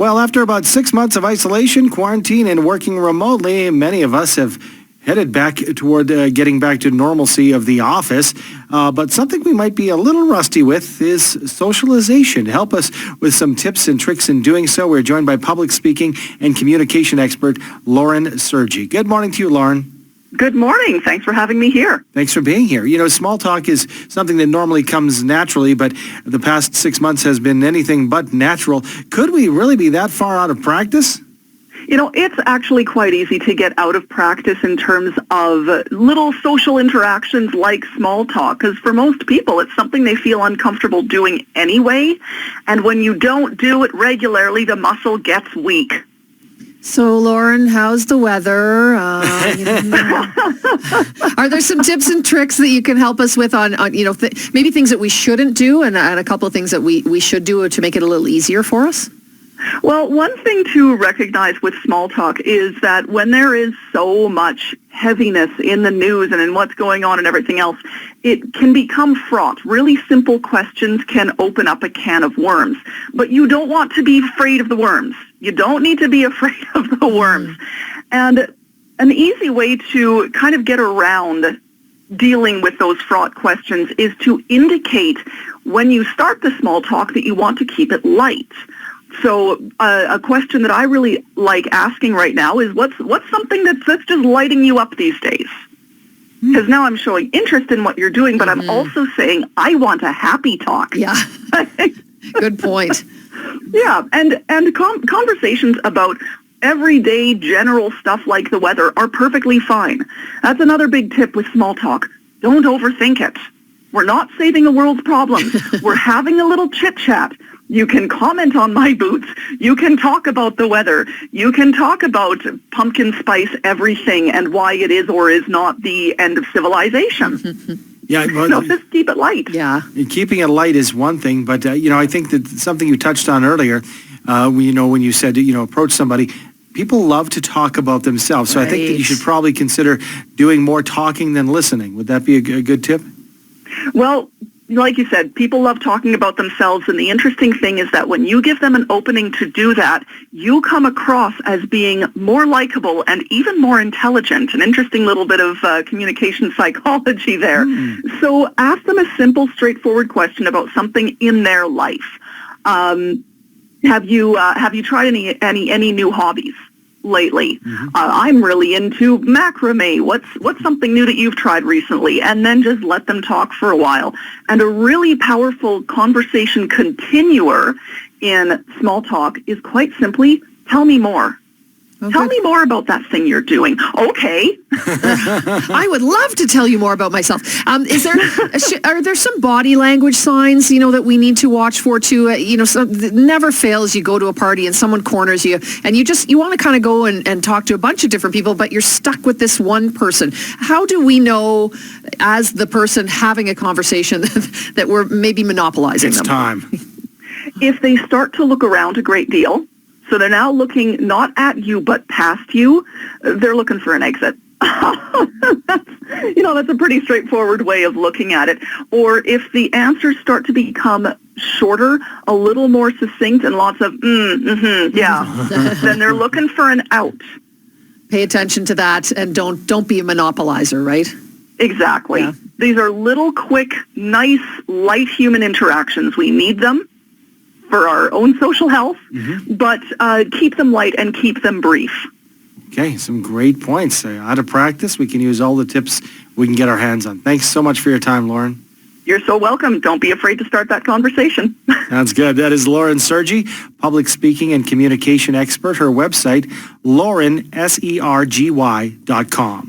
Well, after about 6 months of isolation, quarantine, and working remotely, many of us have headed back toward getting back to normalcy of the office. But something we might be a little rusty with is socialization. To help us with some tips and tricks in doing so, we're joined by public speaking and communication expert Lauren Sergi. Good morning to you, Lauren. Good morning. Thanks for having me here. Thanks for being here. You know, small talk is something that normally comes naturally, but the past 6 months has been anything but natural. Could we really be that far out of practice? You know, it's actually quite easy to get out of practice in terms of little social interactions like small talk, because for most people, it's something they feel uncomfortable doing anyway. And when you don't do it regularly, the muscle gets weak. So, Lauren, how's the weather? Are there some tips and tricks that you can help us with on maybe things that we shouldn't do and a couple of things that we should do to make it a little easier for us? Well, one thing to recognize with small talk is that when there is so much heaviness in the news and in what's going on and everything else, it can become fraught. Really simple questions can open up a can of worms. But you don't want to be afraid of the worms. You don't need to be afraid of the worms. And an easy way to kind of get around dealing with those fraught questions is to indicate when you start the small talk that you want to keep it light. So a question that I really like asking right now is what's something that's just lighting you up these days? Because now I'm showing interest in what you're doing, but I'm also saying I want a happy talk. Yeah, good point. Yeah, and conversations about everyday general stuff like the weather are perfectly fine. That's another big tip with small talk. Don't overthink it. We're not saving the world's problems. We're having a little chit-chat. You can comment on my boots. You can talk about the weather. You can talk about pumpkin spice everything and why it is or is not the end of civilization. Yeah, well, no, just keep it light. Yeah, keeping it light is one thing, but I think that something you touched on earlier, when you said approach somebody, people love to talk about themselves. So I think that you should probably consider doing more talking than listening. Would that be a good tip? Well, like you said, people love talking about themselves, and the interesting thing is that when you give them an opening to do that, you come across as being more likable and even more intelligent. An interesting little bit of communication psychology there. So ask them a simple, straightforward question about something in their life. Have you tried any new hobbies lately? I'm really into macrame. What's something new that you've tried recently? And then just let them talk for a while. And a really powerful conversation continuer in small talk is quite simply, tell me more. Tell me more about that thing you're doing. Okay. I would love to tell you more about myself. Are there some body language signs, that we need to watch for too? It never fails. You go to a party and someone corners you and you want to kind of go and talk to a bunch of different people, but you're stuck with this one person. How do we know as the person having a conversation that we're maybe monopolizing them? It's time. If they start to look around a great deal, so they're now looking not at you, but past you. They're looking for an exit. That's a pretty straightforward way of looking at it. Or if the answers start to become shorter, a little more succinct, and lots of yeah, then they're looking for an out. Pay attention to that, and don't be a monopolizer, right? Exactly. Yeah. These are little, quick, nice, light human interactions. We need them for our own social health, but keep them light and keep them brief. Okay, some great points. Out of practice, we can use all the tips we can get our hands on. Thanks so much for your time, Lauren. You're so welcome. Don't be afraid to start that conversation. Sounds good. That is Lauren Sergi, public speaking and communication expert. Her website, laurensergy.com.